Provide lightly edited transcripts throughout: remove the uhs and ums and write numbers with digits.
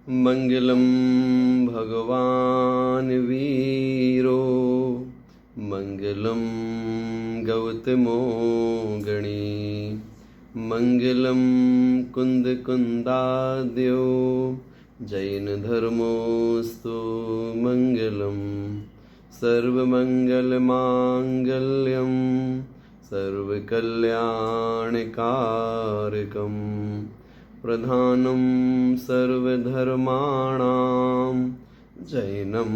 मंगलम भगवान वीरो मंगलम गौतमो गणी मंगलम कुंद कुंदाद्यो जैन धर्मोस्तु मंगलम सर्वमंगल मांगल्यम सर्वकल्याणकारकम प्रधानं सर्वधर्माणां जैनं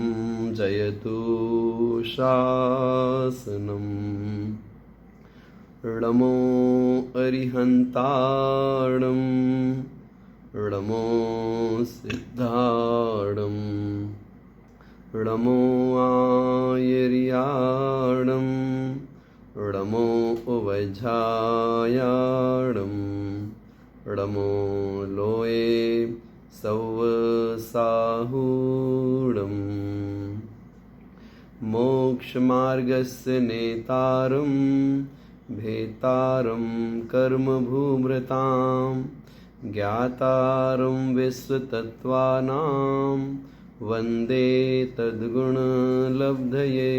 जयतु शासनम् णमो अरिहन्ताणं णमो सिद्धाणं णमो आयर्याणं णमो उवझायाणं णमो लोये सौवसाहूणम् मोक्षमार्गस्य नेतारं भेतारं कर्मभूभृतां ज्ञातारं विश्वतत्त्वानां वन्दे तद्गुणलब्धये।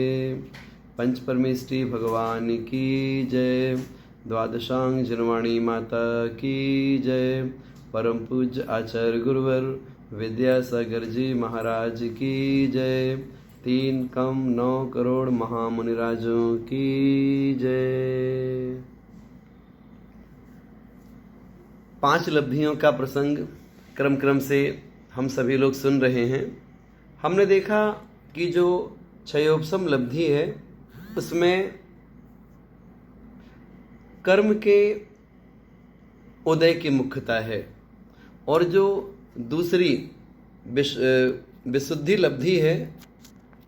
पंच परमेष्ठी भगवान की जय। द्वादशांग जनवाणी माता की जय। परम पूज्य आचार्य गुरुवर विद्यासागर जी महाराज की जय। 3 कम 9 करोड़ महामुनिराजों की जय। 5 लब्धियों का प्रसंग क्रम क्रम से हम सभी लोग सुन रहे हैं। हमने देखा कि जो क्षयोपशम लब्धि है उसमें कर्म के उदय की मुख्यता है, और जो दूसरी विशुद्धि लब्धि है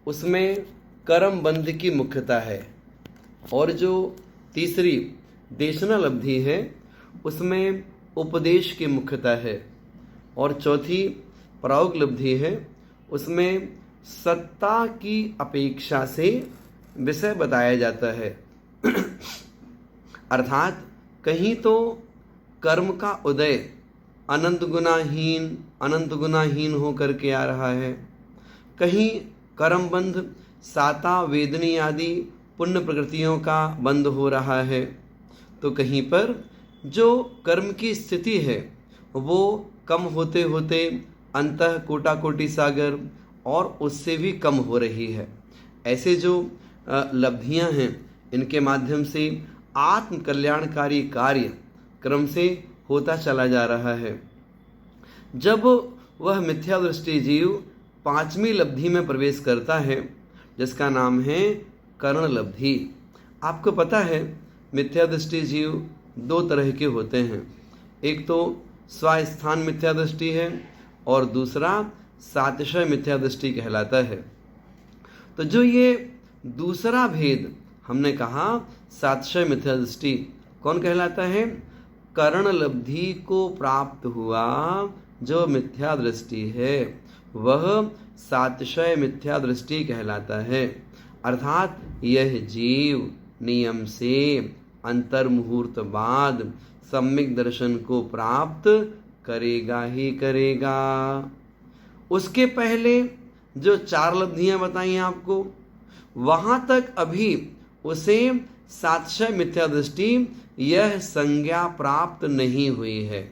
उसमें कर्म बंध की मुख्यता है, और जो तीसरी देशना लब्धि है उसमें उपदेश की मुख्यता है, और चौथी प्रायोग लब्धि है उसमें सत्ता की अपेक्षा से विषय बताया जाता है। अर्थात कहीं तो कर्म का उदय अनंत गुनाहीन होकर के आ रहा है, कहीं कर्म बंध साता वेदनी आदि पुण्य प्रकृतियों का बंध हो रहा है, तो कहीं पर जो कर्म की स्थिति है वो कम होते होते अंतः कोटा कोटि सागर और उससे भी कम हो रही है। ऐसे जो लब्धियां हैं इनके माध्यम से आत्म कल्याणकारी कार्य क्रम से होता चला जा रहा है। जब वह मिथ्या दृष्टि जीव 5वीं लब्धि में प्रवेश करता है जिसका नाम है कर्ण लब्धि। आपको पता है मिथ्या दृष्टि जीव 2 तरह के होते हैं, एक तो स्वास्थान मिथ्या दृष्टि है और दूसरा सातिशय मिथ्या दृष्टि कहलाता है। तो जो ये दूसरा भेद हमने कहा सातिशय मिथ्या दृष्टि कौन कहलाता है? कर्ण लब्धि को प्राप्त हुआ जो मिथ्या दृष्टि है वह सातिशय मिथ्या दृष्टि कहलाता है। अर्थात यह जीव नियम से अंतर्मुहूर्त बाद सम्यक दर्शन को प्राप्त करेगा ही करेगा। उसके पहले जो 4 लब्धियां बताई आपको, वहां तक अभी उसे सातिशय मिथ्या दृष्टि यह संज्ञा प्राप्त नहीं हुई है।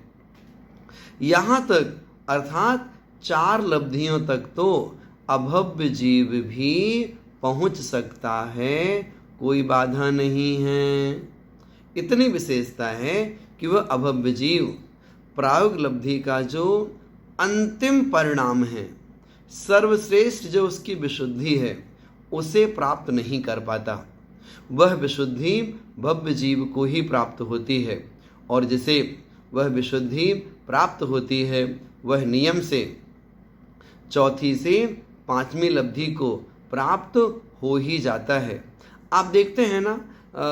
यहां तक अर्थात 4 लब्धियों तक तो अभव्य जीव भी पहुंच सकता है, कोई बाधा नहीं है। इतनी विशेषता है कि वह अभव्य जीव प्रायोग लब्धि का जो अंतिम परिणाम है, सर्वश्रेष्ठ जो उसकी विशुद्धि है, उसे प्राप्त नहीं कर पाता। वह विशुद्धि भव्य जीव को ही प्राप्त होती है, और जिसे वह विशुद्धि प्राप्त होती है वह नियम से 4थी से 5वीं लब्धि को प्राप्त हो ही जाता है। आप देखते हैं ना,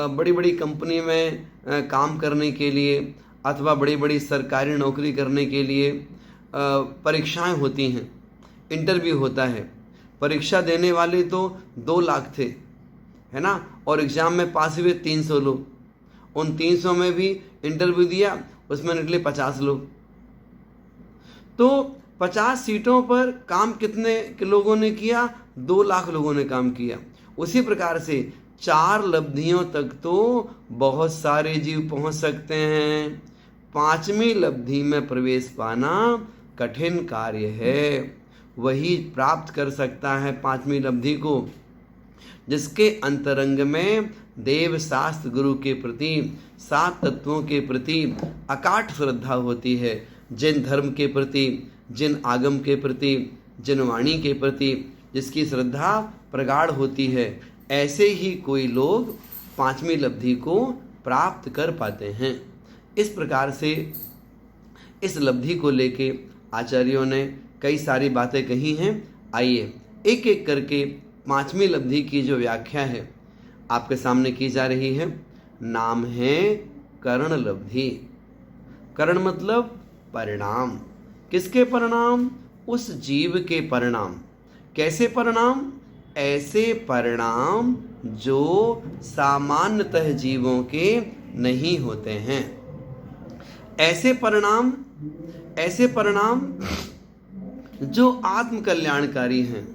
बड़ी बड़ी कंपनी में काम करने के लिए अथवा बड़ी बड़ी सरकारी नौकरी करने के लिए परीक्षाएं होती हैं, इंटरव्यू होता है। परीक्षा देने वाले तो 2 लाख थे, है ना, और एग्ज़ाम में पास हुए 300 लोग। उन 300 में भी इंटरव्यू दिया, उसमें निकले 50 लोग। तो 50 सीटों पर काम कितने के लोगों ने किया? 2 लाख लोगों ने काम किया। उसी प्रकार से 4 लब्धियों तक तो बहुत सारे जीव पहुंच सकते हैं। 5वीं लब्धि में प्रवेश पाना कठिन कार्य है। वही प्राप्त कर सकता है 5वीं लब्धि को जिसके अंतरंग में देव शास्त्र गुरु के प्रति, 7 तत्वों के प्रति अकाट श्रद्धा होती है। जिन धर्म के प्रति, जिन आगम के प्रति, जिन वाणी के प्रति जिसकी श्रद्धा प्रगाढ़ होती है, ऐसे ही कोई लोग 5वीं लब्धि को प्राप्त कर पाते हैं। इस प्रकार से इस लब्धि को लेके आचार्यों ने कई सारी बातें कही हैं। आइए एक एक करके 5वीं लब्धि की जो व्याख्या है आपके सामने की जा रही है। नाम है करण लब्धि। करण मतलब परिणाम। किसके परिणाम? उस जीव के परिणाम। कैसे परिणाम? ऐसे परिणाम जो सामान्यतः जीवों के नहीं होते हैं। ऐसे परिणाम जो आत्म कल्याणकारी हैं।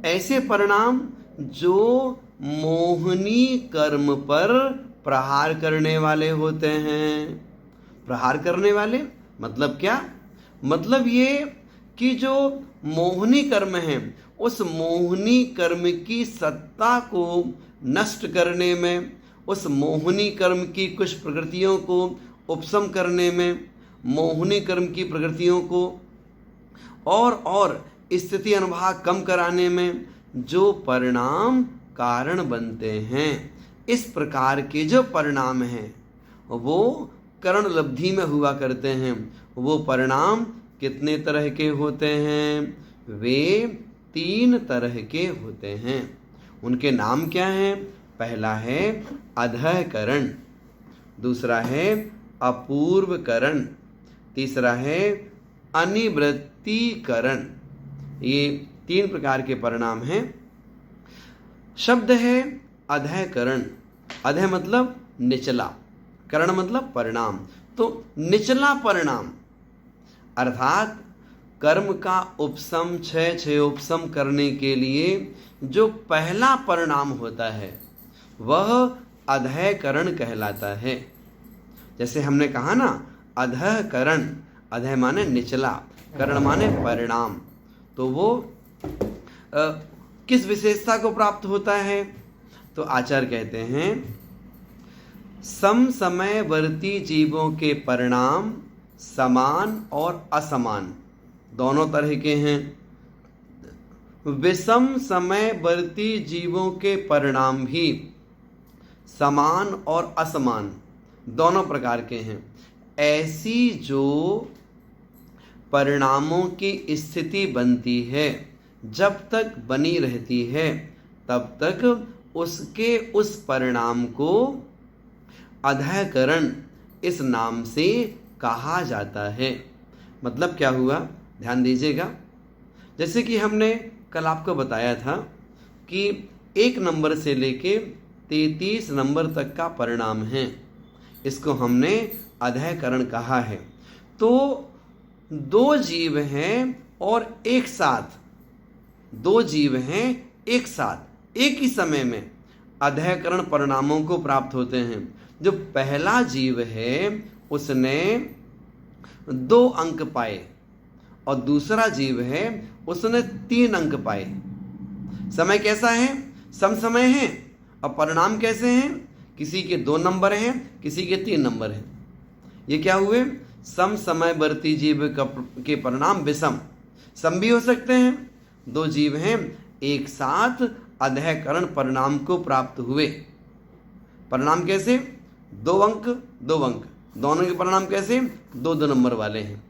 ऐसे परिणाम जो मोहनी कर्म पर प्रहार करने वाले होते हैं। प्रहार करने वाले मतलब क्या? मतलब ये कि जो मोहनी कर्म है उस मोहनी कर्म की सत्ता को नष्ट करने में, उस मोहनी कर्म की कुछ प्रकृतियों को उपशम करने में, मोहनी कर्म की प्रकृतियों को और स्थिति अनुभाग कम कराने में जो परिणाम कारण बनते हैं, इस प्रकार के जो परिणाम हैं वो करण लब्धि में हुआ करते हैं। वो परिणाम कितने तरह के होते हैं? वे 3 तरह के होते हैं। उनके नाम क्या हैं? पहला है अधःकरण, दूसरा है अपूर्वकरण, तीसरा है अनिवृत्तिकरण। ये 3 प्रकार के परिणाम हैं। शब्द है अधःकरण। अधः मतलब निचला, करण मतलब परिणाम। तो निचला परिणाम अर्थात कर्म का उपशम, क्षय उपशम करने के लिए जो पहला परिणाम होता है वह अधःकरण कहलाता है। जैसे हमने कहा ना, अधःकरण, अधः माने निचला, करण माने परिणाम। तो वो किस विशेषता को प्राप्त होता है? तो आचार्य कहते हैं समसमयवर्ती जीवों के परिणाम समान और असमान दोनों तरह के हैं। विषम समयवर्ती जीवों के परिणाम भी समान और असमान दोनों प्रकार के हैं। ऐसी जो परिणामों की स्थिति बनती है, जब तक बनी रहती है तब तक उसके उस परिणाम को अधःकरण इस नाम से कहा जाता है। मतलब क्या हुआ? ध्यान दीजिएगा। जैसे कि हमने कल आपको बताया था कि 1 नंबर से लेके 33 नंबर तक का परिणाम है, इसको हमने अधःकरण कहा है। तो 2 जीव हैं और एक साथ, 2 जीव हैं एक साथ एक ही समय में अधःकरण परिणामों को प्राप्त होते हैं। जो पहला जीव है उसने 2 अंक पाए और दूसरा जीव है उसने 3 अंक पाए। समय कैसा है? समसमय है। और परिणाम कैसे हैं? किसी के 2 नंबर हैं, किसी के 3 नंबर हैं। ये क्या हुए? समसमयवर्ती जीव के परिणाम विषम, सम भी हो सकते हैं। 2 जीव हैं एक साथ अधःकरण परिणाम को प्राप्त हुए। परिणाम कैसे? 2 अंक 2 अंक, दोनों के परिणाम कैसे? 2-2 नंबर वाले हैं।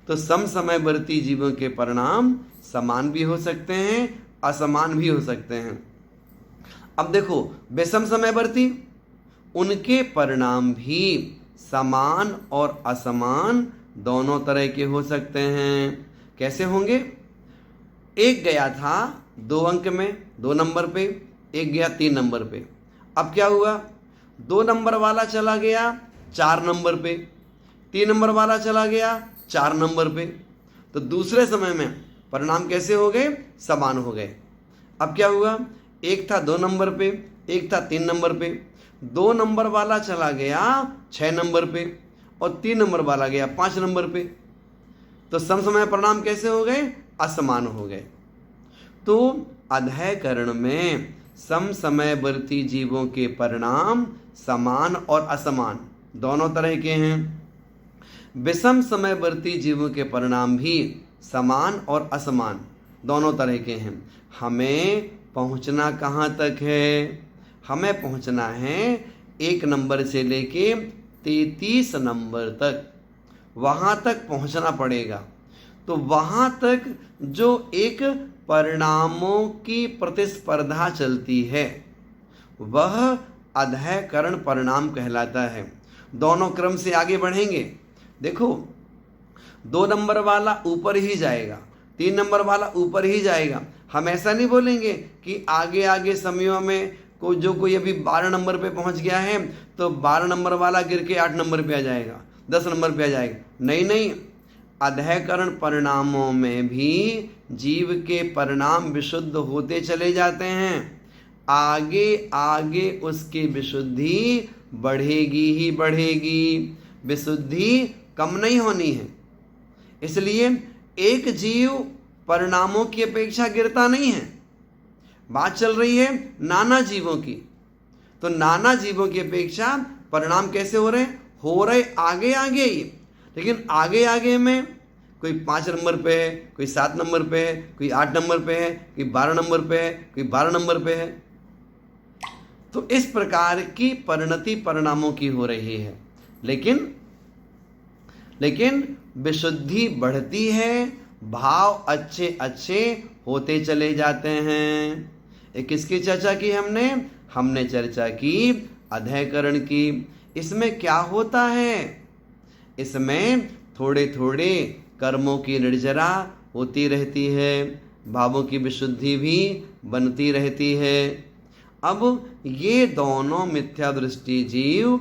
तो समसमयवर्ती जीवों के परिणाम समान भी हो सकते हैं, असमान भी हो सकते हैं। अब देखो, विषम समयवर्ती, उनके परिणाम भी समान और असमान दोनों तरह के हो सकते हैं। कैसे होंगे? एक गया था 2 अंक में 2 नंबर पे, एक गया 3 नंबर पे। अब क्या हुआ? 2 नंबर वाला चला गया 4 नंबर पे, 3 नंबर वाला चला गया 4 नंबर पे। तो दूसरे समय में परिणाम कैसे हो गए? समान हो गए। अब क्या हुआ? एक था 2 नंबर पे, एक था 3 नंबर पे। 2 नंबर वाला चला गया 6 नंबर पे और 3 नंबर वाला गया 5 नंबर पे। तो समसमय परिणाम कैसे हो गए? असमान हो गए। तो अधःकरण में समसमयवर्ती जीवों के परिणाम समान और असमान दोनों तरह के हैं। विषम समयवर्ती जीवों के परिणाम भी समान और असमान दोनों तरह के हैं। हमें पहुंचना कहाँ तक है? हमें पहुंचना है 1 नंबर से लेके 33 नंबर तक, वहाँ तक पहुंचना पड़ेगा। तो वहाँ तक जो एक परिणामों की प्रतिस्पर्धा चलती है वह अधःकरण परिणाम कहलाता है। दोनों क्रम से आगे बढ़ेंगे। देखो, 2 नंबर वाला ऊपर ही जाएगा, 3 नंबर वाला ऊपर ही जाएगा। हम ऐसा नहीं बोलेंगे कि आगे आगे समयों में कोई अभी 12 नंबर पे पहुंच गया है तो 12 नंबर वाला गिर के 8 नंबर पे आ जाएगा, 10 नंबर पे आ जाएगा। नहीं नहीं, अधःकरण परिणामों में भी जीव के परिणाम विशुद्ध होते चले जाते हैं। आगे आगे उसकी विशुद्धि बढ़ेगी ही बढ़ेगी, विशुद्धि कम नहीं होनी है। इसलिए एक जीव परिणामों की अपेक्षा गिरता नहीं है। बात चल रही है नाना जीवों की, तो नाना जीवों की अपेक्षा परिणाम कैसे हो रहे हैं? हो रहे आगे आगे ही। लेकिन आगे आगे में कोई 5 नंबर पे है, कोई 7 नंबर पे है, कोई 8 नंबर पे है, कोई 12 नंबर पे है, कोई 12 नंबर पे है। तो इस प्रकार की परिणति परिणामों की हो रही है। लेकिन विशुद्धि बढ़ती है, भाव अच्छे अच्छे होते चले जाते हैं। किसकी चर्चा की हमने चर्चा की अधःकरण की। इसमें क्या होता है? इसमें थोड़े थोड़े कर्मों की निर्जरा होती रहती है, भावों की विशुद्धि भी बनती रहती है। अब ये दोनों मिथ्या दृष्टि जीव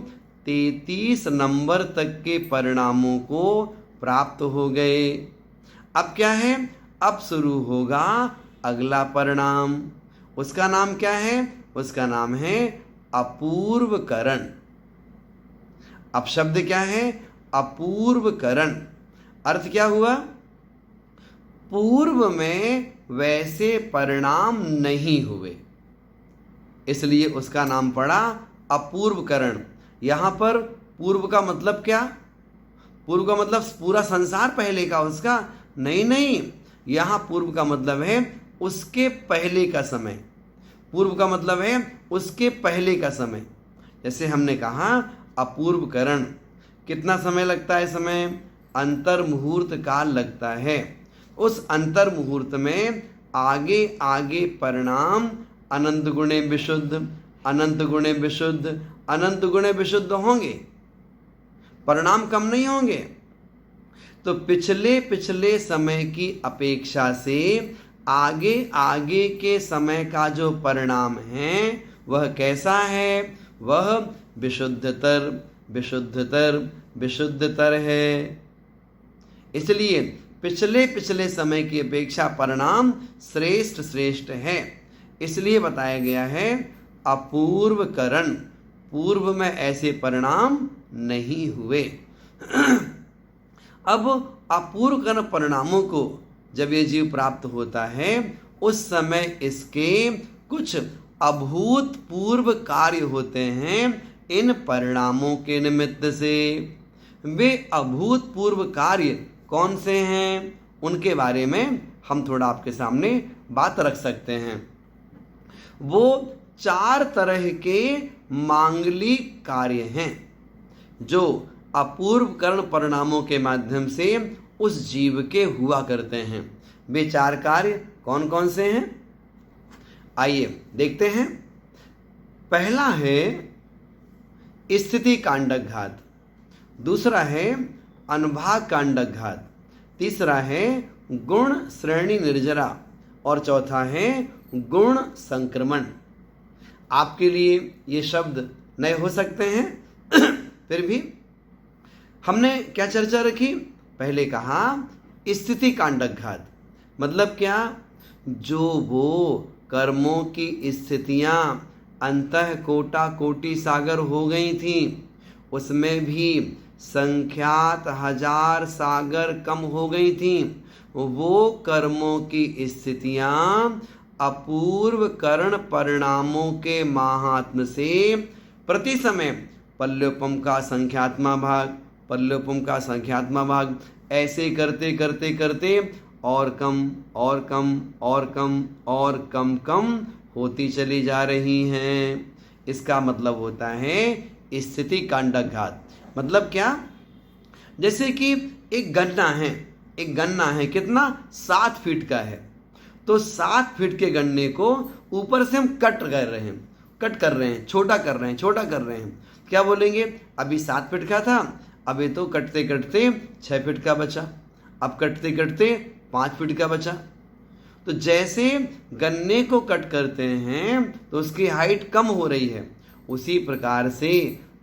33 नंबर तक के परिणामों को प्राप्त हो गए। अब क्या है? अब शुरू होगा अगला परिणाम। उसका नाम क्या है? उसका नाम है अपूर्वकरण। अब शब्द क्या है? अपूर्वकरण। अर्थ क्या हुआ? पूर्व में वैसे परिणाम नहीं हुए, इसलिए उसका नाम पड़ा अपूर्वकरण। यहाँ पर पूर्व का मतलब क्या? पूर्व का मतलब पूरा संसार पहले का उसका? नहीं, यहाँ पूर्व का मतलब है उसके पहले का समय। पूर्व का मतलब है उसके पहले का समय। जैसे हमने कहा अपूर्वकरण, कितना समय लगता है? समय अंतर मुहूर्त काल लगता है। उस अंतर मुहूर्त में आगे आगे परिणाम अनंत गुणे विशुद्ध, अनंत गुणे विशुद्ध, अनंत गुणे विशुद्ध होंगे, परिणाम कम नहीं होंगे। तो पिछले समय की अपेक्षा से आगे आगे के समय का जो परिणाम है वह कैसा है? वह विशुद्धतर विशुद्धतर विशुद्धतर है। इसलिए पिछले समय की अपेक्षा परिणाम श्रेष्ठ श्रेष्ठ है। इसलिए बताया गया है अपूर्वकरण, पूर्व में ऐसे परिणाम नहीं हुए। अब अपूर्वकरण परिणामों को जब ये जीव प्राप्त होता है उस समय इसके कुछ अभूतपूर्व कार्य होते हैं इन परिणामों के निमित्त से। वे अभूतपूर्व कार्य कौन से हैं? उनके बारे में हम थोड़ा आपके सामने बात रख सकते हैं। वो 4 तरह के मांगलिक कार्य हैं जो अपूर्वकरण परिणामों के माध्यम से उस जीव के हुआ करते हैं। वे 4 कार्य कौन कौन से हैं? आइए देखते हैं। पहला है स्थिति कांडक घात, दूसरा है अनुभाग कांडक घात, तीसरा है गुण श्रेणी निर्जरा और चौथा है गुण संक्रमण। आपके लिए ये शब्द नए हो सकते हैं फिर भी हमने क्या चर्चा रखी? पहले कहा स्थिति कांडघात मतलब क्या? जो वो कर्मों की स्थितियां अंतः कोटा कोटि सागर हो गई थी, उसमें भी संख्यात हजार सागर कम हो गई थी। वो कर्मों की स्थितियां अपूर्व करण परिणामों के महात्म से प्रति समय पल्योपम का संख्यात्मा भाग, पल्योपम का संख्यात्मा भाग, ऐसे करते करते करते और कम और कम और कम और कम कम होती चली जा रही हैं। इसका मतलब होता है स्थिति कांडघात। मतलब क्या? जैसे कि एक गन्ना है, एक गन्ना है कितना? 7 फीट का है। तो 7 फीट के गन्ने को ऊपर से हम कट कर रहे हैं, कट कर रहे हैं, छोटा कर रहे हैं, छोटा कर रहे हैं। क्या बोलेंगे? अभी 7 फीट का था, अभी तो कटते कटते 6 फीट का बचा, अब कटते कटते 5 फीट का बचा। तो जैसे गन्ने को कट करते हैं तो उसकी हाइट कम हो रही है, उसी प्रकार से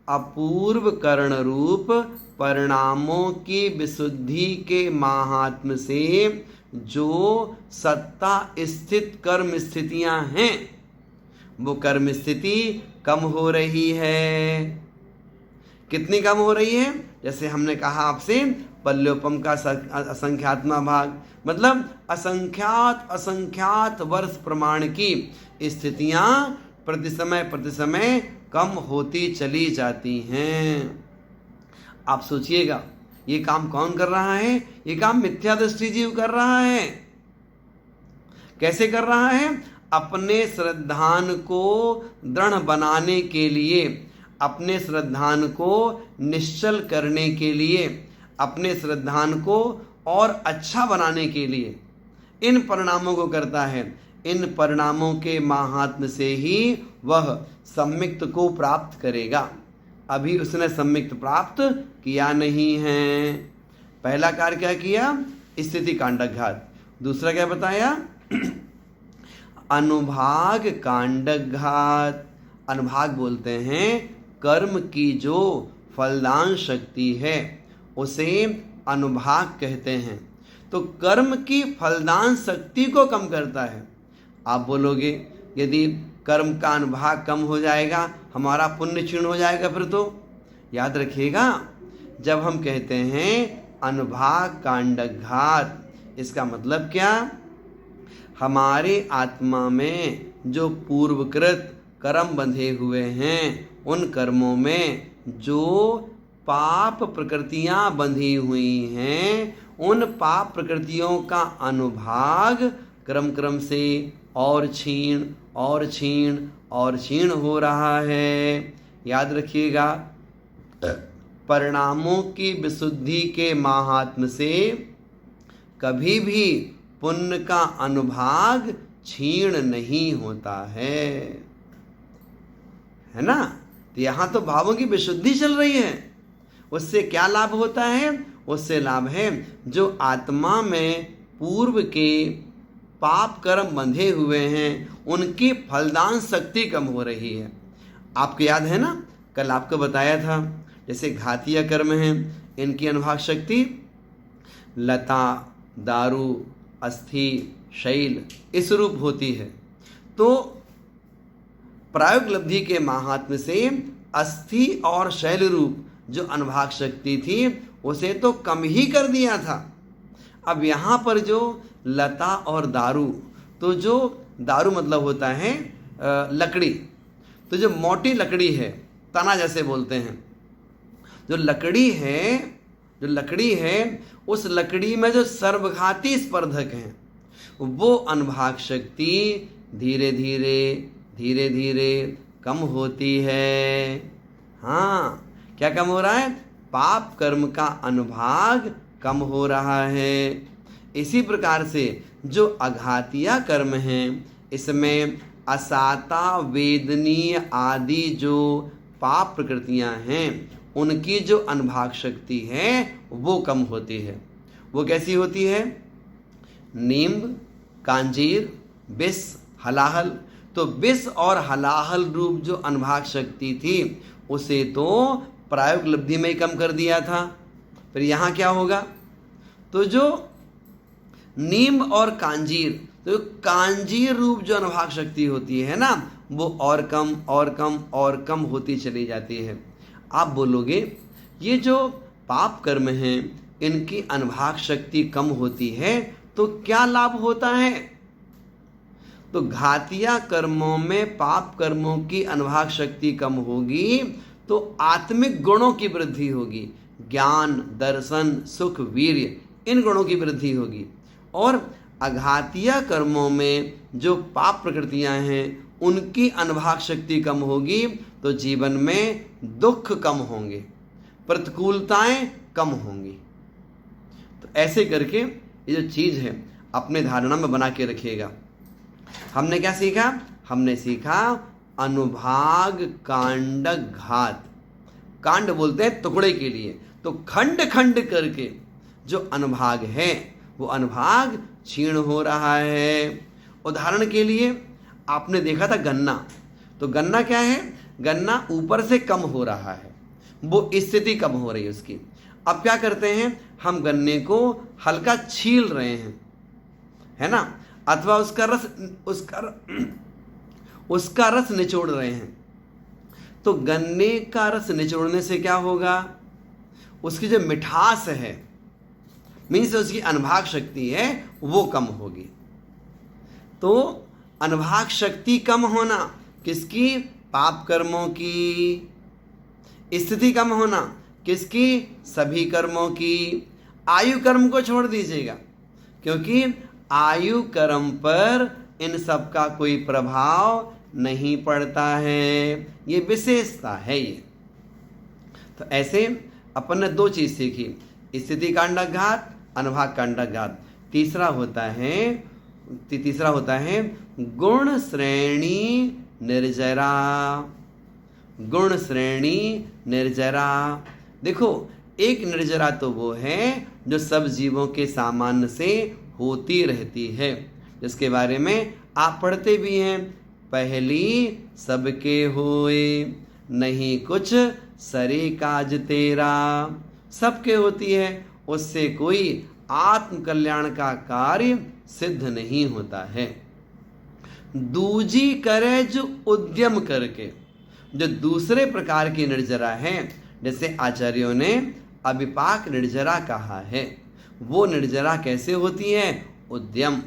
अपूर्व करण रूप परिणामों की विशुद्धि के महात्म से जो सत्ता स्थित कर्म स्थितियां हैं, वो कर्म स्थिति कम हो रही है। कितनी कम हो रही है? जैसे हमने कहा आपसे पल्योपम का असंख्यात्मा भाग, मतलब असंख्यात असंख्यात वर्ष प्रमाण की स्थितियां प्रति समय कम होती चली जाती हैं। आप सोचिएगा, ये काम कौन कर रहा है? ये काम मिथ्या दृष्टि जीव कर रहा है। कैसे कर रहा है? अपने श्रद्धान को दृढ़ बनाने के लिए, अपने श्रद्धान को निश्चल करने के लिए, अपने श्रद्धान को और अच्छा बनाने के लिए इन परिणामों को करता है। इन परिणामों के महात्म से ही वह सम्मिक्त को प्राप्त करेगा। अभी उसने सम्मिक्त प्राप्त किया नहीं है। पहला कार्य क्या किया? स्थिति कांडघात। दूसरा क्या बताया? अनुभाग कांडघात। अनुभाग बोलते हैं कर्म की जो फलदान शक्ति है उसे अनुभाग कहते हैं। तो कर्म की फलदान शक्ति को कम करता है। आप बोलोगे यदि कर्म का अनुभाग कम हो जाएगा हमारा पुण्य क्षीण हो जाएगा, फिर तो याद रखिएगा, जब हम कहते हैं अनुभाग कांडघात, इसका मतलब क्या? हमारे आत्मा में जो पूर्वकृत कर्म बंधे हुए हैं, उन कर्मों में जो पाप प्रकृतियां बंधी हुई हैं, उन पाप प्रकृतियों का अनुभाग क्रम क्रम से और क्षीण और क्षीण और क्षीण हो रहा है। याद रखिएगा, परिणामों की विशुद्धि के महात्म से कभी भी पुण्य का अनुभाग क्षीण नहीं होता है ना? तो यहाँ तो भावों की विशुद्धि चल रही है। उससे क्या लाभ होता है? उससे लाभ है जो आत्मा में पूर्व के पाप कर्म बंधे हुए हैं उनकी फलदान शक्ति कम हो रही है। आपको याद है ना, कल आपको बताया था, जैसे घातीय कर्म हैं, इनकी अनुभाग शक्ति लता, दारू, अस्थि, शैल इस रूप होती है। तो प्रायोगलब्धि के महात्म्य से अस्थि और शैल रूप जो अनुभाग शक्ति थी उसे तो कम ही कर दिया था। अब यहाँ पर जो लता और दारू, तो जो दारू मतलब होता है लकड़ी, तो जो मोटी लकड़ी है, तना जैसे बोलते हैं, जो लकड़ी है उस लकड़ी में जो सर्वघाती स्पर्धक हैं वो अनुभाग शक्ति धीरे धीरे कम होती है। हाँ, क्या कम हो रहा है? पाप कर्म का अनुभाग कम हो रहा है। इसी प्रकार से जो अघातीय कर्म हैं, इसमें असाता, वेदनीय आदि जो पाप प्रकृतियां हैं, उनकी जो अनुभाग शक्ति है वो कम होती है। वो कैसी होती है? नींब, कांजीर, विष, हलाहल। तो विष और हलाहल रूप जो अनुभाग शक्ति थी उसे तो प्रायोगलब्धि में ही कम कर दिया था। फिर यहाँ क्या होगा? तो जो नीम और कांजीर, तो कांजीर रूप जो अनुभाग शक्ति होती है ना, वो और कम और कम और कम होती चली जाती है। आप बोलोगे ये जो पाप कर्म हैं इनकी अनुभाग शक्ति कम होती है तो क्या लाभ होता है? तो घातिया कर्मों में पाप कर्मों की अनुभाग शक्ति कम होगी तो आत्मिक गुणों की वृद्धि होगी, ज्ञान, दर्शन, सुख, वीर्य, इन गुणों की वृद्धि होगी। और अघातिया कर्मों में जो पाप प्रकृतियां हैं उनकी अनुभाग शक्ति कम होगी तो जीवन में दुख कम होंगे, प्रतिकूलताएं कम होंगी। तो ऐसे करके ये जो चीज़ है अपने धारणा में बना के रखिएगा। हमने क्या सीखा? हमने सीखा अनुभाग कांड घात। कांड बोलते हैं टुकड़े के लिए, तो खंड खंड करके जो अनुभाग है वो अनुभाग क्षीण हो रहा है। उदाहरण के लिए आपने देखा था गन्ना, तो गन्ना क्या है? गन्ना ऊपर से कम हो रहा है, वो स्थिति कम हो रही है उसकी। अब क्या करते हैं, हम गन्ने को हल्का छील रहे हैं, है ना, अथवा उसका रस निचोड़ रहे हैं। तो गन्ने का रस निचोड़ने से क्या होगा? उसकी जो मिठास है, मीन्स उसकी अनुभाग शक्ति है, वो कम होगी। तो अनुभाग शक्ति कम होना किसकी? पाप कर्मों की। स्थिति कम होना किसकी? सभी कर्मों की। आयु कर्म को छोड़ दीजिएगा, क्योंकि आयु कर्म पर इन सब का कोई प्रभाव नहीं पड़ता है, ये विशेषता है ये। तो ऐसे अपन ने दो चीज सीखी, स्थिति कांडघात, अनुभाग कांडघात। तीसरा होता है गुण श्रेणी निर्जरा। गुण श्रेणी निर्जरा, देखो एक निर्जरा तो वो है जो सब जीवों के सामान्य से होती रहती है, जिसके बारे में आप पढ़ते भी हैं, पहली सबके होए नहीं कुछ सरे काज तेरा। सबके होती है, उससे कोई आत्म कल्याण का कार्य सिद्ध नहीं होता है। दूजी करे जो उद्यम करके, जो दूसरे प्रकार की निर्जरा है, जैसे आचार्यों ने अविपाक निर्जरा कहा है, वो निर्जरा कैसे होती है? उद्यम।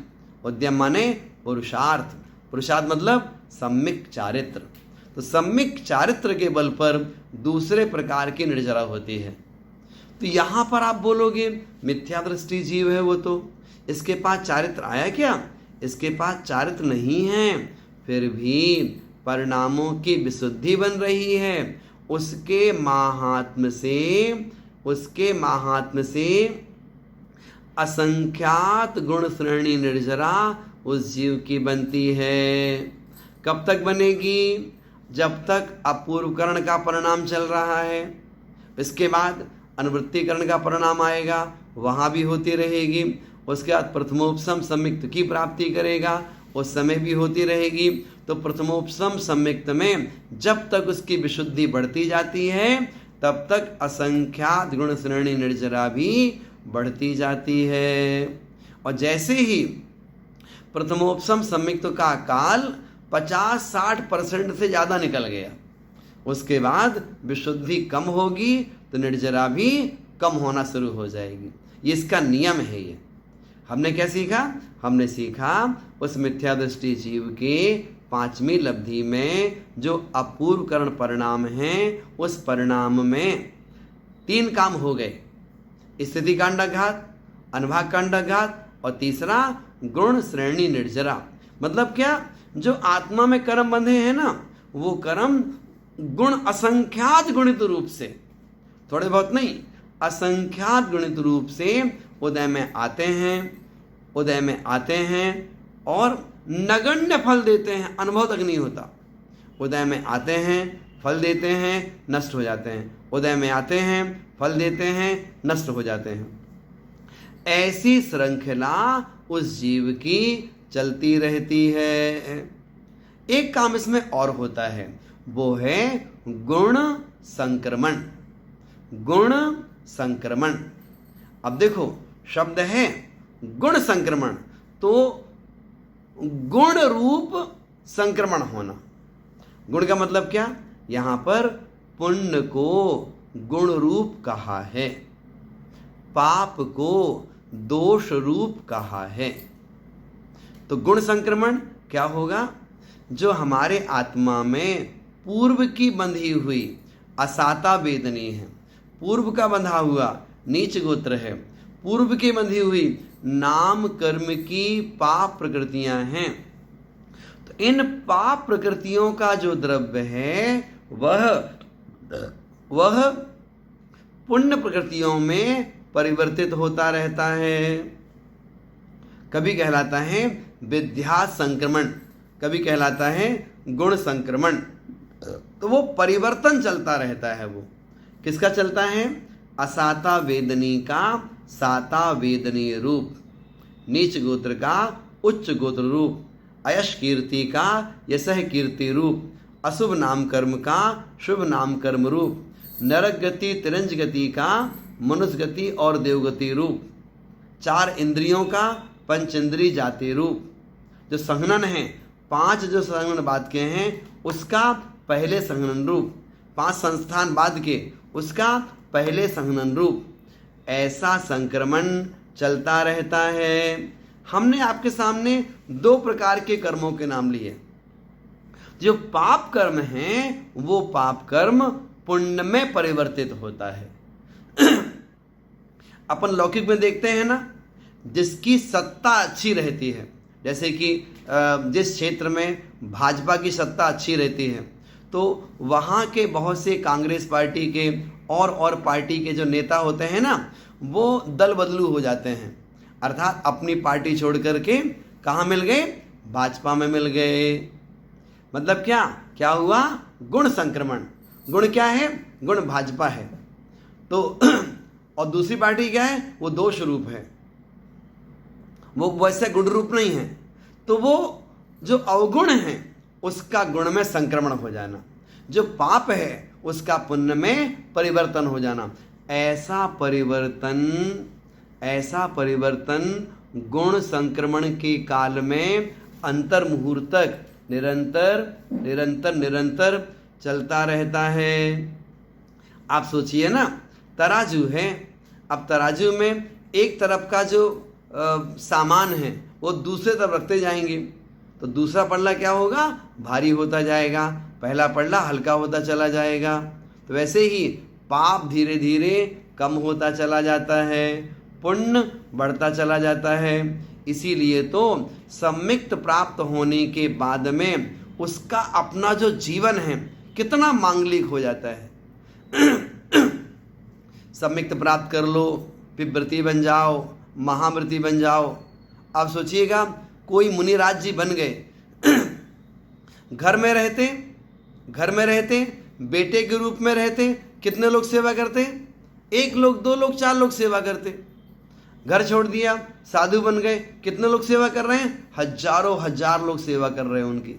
उद्यम माने पुरुषार्थ, पुरुषार्थ मतलब सम्यक चारित्र। तो सम्यक चारित्र के बल पर दूसरे प्रकार की निर्जरा होती है। तो यहाँ पर आप बोलोगे मिथ्या दृष्टि जीव है वो, तो इसके पास चारित्र आया क्या? इसके पास चारित्र नहीं है, फिर भी परिणामों की विशुद्धि बन रही है। उसके महात्म से असंख्यात गुण श्रेणी निर्जरा उस जीव की बनती है। कब तक बनेगी? जब तक अपूर्वकरण का परिणाम चल रहा है। इसके बाद अनुवृत्तिकरण का परिणाम आएगा, वहाँ भी होती रहेगी। उसके बाद प्रथमोपसम सम्यक्त की प्राप्ति करेगा, उस समय भी होती रहेगी। तो प्रथमोपसम सम्यक्त में जब तक उसकी विशुद्धि बढ़ती जाती है तब तक असंख्यात गुण श्रेणी निर्जरा भी बढ़ती जाती है। और जैसे ही प्रथमोपसम सम्यक्त का काल 50-60% से ज़्यादा निकल गया, उसके बाद विशुद्धि कम होगी तो निर्जरा भी कम होना शुरू हो जाएगी। ये इसका नियम है। ये हमने क्या सीखा? हमने सीखा उस मिथ्या दृष्टि जीव के पांचवी लब्धि में जो अपूर्वकरण परिणाम हैं, उस परिणाम में 3 काम हो गए, स्थिति कांडघात, अनुभाग कांडघात और तीसरा गुण श्रेणी निर्जरा। मतलब क्या? जो आत्मा में कर्म बंधे हैं ना, वो कर्म गुण असंख्यात गुणित रूप से, थोड़े बहुत नहीं, असंख्यात गुणित रूप से उदय में आते हैं और नगण्य फल देते हैं, अनुभव तक नहीं होता। उदय में आते हैं, फल देते हैं, नष्ट हो जाते हैं, उदय में आते हैं, फल देते हैं, नष्ट हो जाते हैं। ऐसी श्रृंखला उस जीव की चलती रहती है। एक काम इसमें और होता है, वो है गुण संक्रमण। गुण संक्रमण। अब देखो शब्द है गुण संक्रमण, तो गुण रूप संक्रमण होना। गुण का मतलब क्या? यहां पर पुण्य को गुण रूप कहा है, पाप को दोष रूप कहा है। तो गुण संक्रमण क्या होगा? जो हमारे आत्मा में पूर्व की बंधी हुई असाता वेदनी है, पूर्व का बंधा हुआ नीच गोत्र है, पूर्व की बंधी हुई नाम कर्म की पाप प्रकृतियां हैं, तो इन पाप प्रकृतियों का जो द्रव्य है वह पुण्य प्रकृतियों में परिवर्तित होता रहता है। कभी कहलाता है विद्या संक्रमण, कभी कहलाता है गुण संक्रमण। तो वो परिवर्तन चलता रहता है। वो किसका चलता है? असाता वेदनी का साता वेदनीय रूप, नीच गोत्र का उच्च गोत्र रूप, अयश कीर्ति का यशः कीर्ति रूप, अशुभ नाम कर्म का शुभ नाम कर्म रूप, नरक गति तिरंज गति का मनुष्य गति और देवगति रूप, चार इंद्रियों का पंचेंद्री जाति रूप, जो संघनन है, पांच जो संघनन बाद के हैं उसका पहले संघनन रूप, पांच संस्थान बाद के उसका पहले संघनन रूप, ऐसा संक्रमण चलता रहता है। हमने आपके सामने दो प्रकार के कर्मों के नाम लिए। जो पाप कर्म हैं वो पाप कर्म पुण्य में परिवर्तित होता है। अपन लौकिक में देखते हैं ना, जिसकी सत्ता अच्छी रहती है, जैसे कि जिस क्षेत्र में भाजपा की सत्ता अच्छी रहती है तो वहाँ के बहुत से कांग्रेस पार्टी के और पार्टी के जो नेता होते हैं ना, वो दल बदलू हो जाते हैं, अर्थात अपनी पार्टी छोड़ करके कहाँ मिल गए? भाजपा में मिल गए। मतलब क्या हुआ? गुण संक्रमण। गुण क्या है? गुण भाजपा है तो और दूसरी पार्टी क्या है? वो दोष रूप है, वो वैसे गुण रूप नहीं है। तो वो जो अवगुण है उसका गुण में संक्रमण हो जाना, जो पाप है उसका पुण्य में परिवर्तन हो जाना। ऐसा परिवर्तन गुण संक्रमण के काल में अंतर मुहूर्त तक निरंतर चलता रहता है। आप सोचिए ना, तराजू है, अब तराजू में एक तरफ का जो सामान है वो दूसरे तरफ रखते जाएंगे तो दूसरा पल्ला क्या होगा? भारी होता जाएगा, पहला पल्ला हल्का होता चला जाएगा। तो वैसे ही पाप धीरे धीरे कम होता चला जाता है, पुण्य बढ़ता चला जाता है। इसीलिए तो सम्यक्त प्राप्त होने के बाद में उसका अपना जो जीवन है कितना मांगलिक हो जाता है। सम्यक्त प्राप्त कर लो, फिर व्रती बन जाओ, महाव्रती बन जाओ। अब सोचिएगा, कोई मुनिराज जी बन गए, घर में रहते बेटे के रूप में रहते, कितने लोग सेवा करते? 1 लोग, 2 लोग, 4 लोग सेवा करते। घर छोड़ दिया, साधु बन गए, कितने लोग सेवा कर रहे हैं? हजारों हजार लोग सेवा कर रहे हैं उनकी।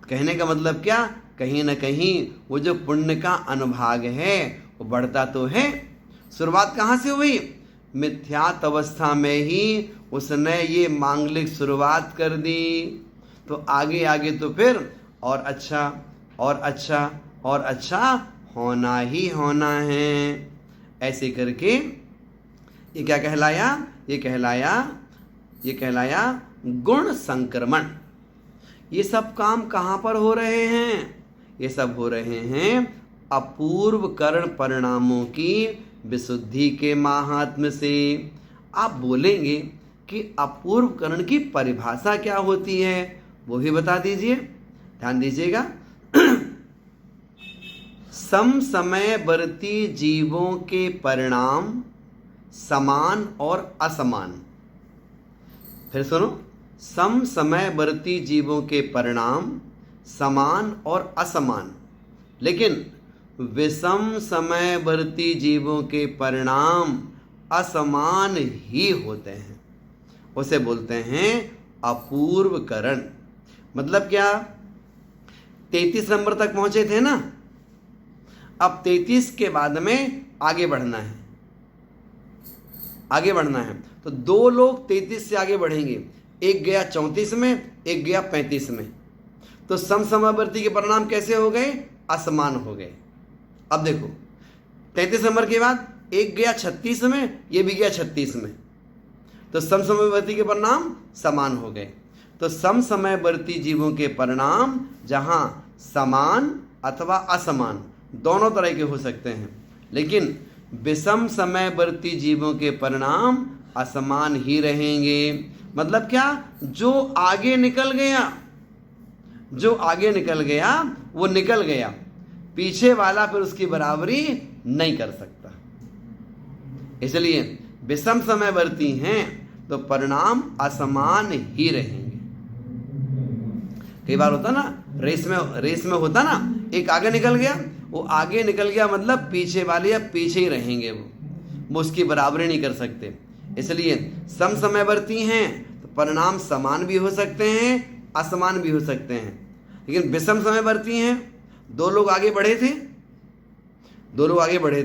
कहने का मतलब क्या? कहीं ना कहीं वो जो पुण्य का अनुभाग है वो बढ़ता तो है। शुरुआत कहाँ से हुई? मिथ्यात अवस्था में ही उसने ये मांगलिक शुरुआत कर दी, तो आगे आगे तो फिर और अच्छा होना ही होना है। ऐसे करके ये क्या कहलाया? ये कहलाया गुण संक्रमण। ये सब काम कहाँ पर हो रहे हैं? ये सब हो रहे हैं अपूर्व करण परिणामों की विशुद्धि के माहात्म्य से। आप बोलेंगे कि अपूर्व करण की परिभाषा क्या होती है, वो भी बता दीजिए, ध्यान दीजिएगा। समसमयवर्ती जीवों के परिणाम समान और असमान। फिर सुनो, समसमयवर्ती जीवों के परिणाम समान और असमान, लेकिन विषम समयवर्ती जीवों के परिणाम असमान ही होते हैं। उसे बोलते हैं अपूर्व करण। मतलब क्या? 33 नंबर तक पहुंचे थे ना, अब 33 के बाद में आगे बढ़ना है। आगे बढ़ना है। तो दो लोग 33 से आगे बढ़ेंगे, एक गया 34 में, एक गया 35 में। तो समसमवर्ती के परिणाम कैसे हो गए? असमान हो गए। अब देखो 33 नंबर के बाद एक गया 36 में, ये भी गया 36 में, तो समसमवर्ती के परिणाम समान हो गए। तो समसमवर्ती जीवों के परिणाम जहाँ समान अथवा असमान दोनों तरह के हो सकते हैं, लेकिन विषम समयवर्ती जीवों के परिणाम असमान ही रहेंगे। मतलब क्या? जो आगे निकल गया, जो आगे निकल गया वो निकल गया, पीछे वाला फिर उसकी बराबरी नहीं कर सकता। इसलिए विषम समयवर्ती हैं तो परिणाम असमान ही रहेंगे। कई बार होता ना, रेस में होता ना, एक आगे निकल गया, वो आगे निकल गया मतलब पीछे वाले या पीछे ही रहेंगे, वो उसकी बराबरी नहीं कर सकते। इसलिए समसमयवर्ती हैं तो परिणाम समान भी हो सकते हैं, असमान भी हो सकते हैं। लेकिन विषम समयवर्ती हैं, दो लोग आगे बढ़े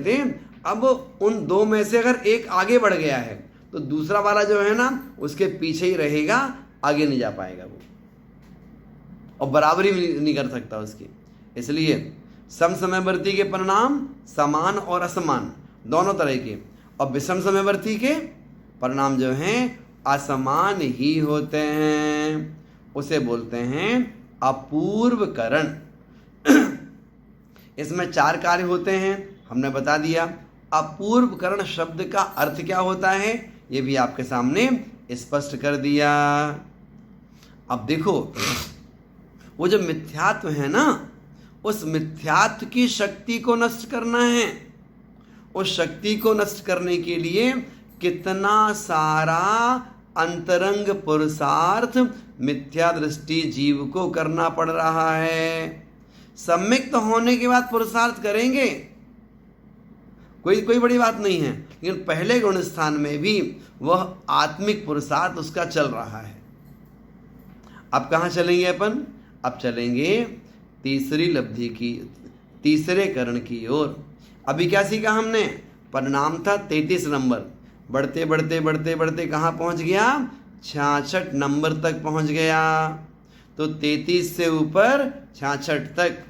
थे, अब उन दो में से अगर एक आगे बढ़ गया है तो दूसरा वाला जो है ना उसके पीछे ही रहेगा, आगे नहीं जा पाएगा वो, और बराबरी भी नहीं कर सकता उसकी। इसलिए समसमयवर्ती के परिणाम समान और असमान दोनों तरह के, और विषम समयवर्ती के परिणाम जो हैं असमान ही होते हैं। उसे बोलते हैं अपूर्वकरण। इसमें 4 कार्य होते हैं, हमने बता दिया। अपूर्वकरण शब्द का अर्थ क्या होता है ये भी आपके सामने स्पष्ट कर दिया। अब देखो वो जो मिथ्यात्व है ना, उस मिथ्यात्व की शक्ति को नष्ट करना है। उस शक्ति को नष्ट करने के लिए कितना सारा अंतरंग पुरुषार्थ मिथ्या दृष्टि जीव को करना पड़ रहा है। सम्यक्त होने के बाद पुरुषार्थ करेंगे, कोई बड़ी बात नहीं है, लेकिन पहले गुण स्थान में भी वह आत्मिक पुरुषार्थ उसका चल रहा है। अब कहाँ चलेंगे अपन? अब चलेंगे तीसरी लब्धि की, तीसरे करण की ओर। अभी क्या सीखा हमने? परिणाम था 33 नंबर, बढ़ते बढ़ते बढ़ते बढ़ते कहाँ पहुँच गया? 66 नंबर तक पहुँच गया। तो 33 से ऊपर 66 तक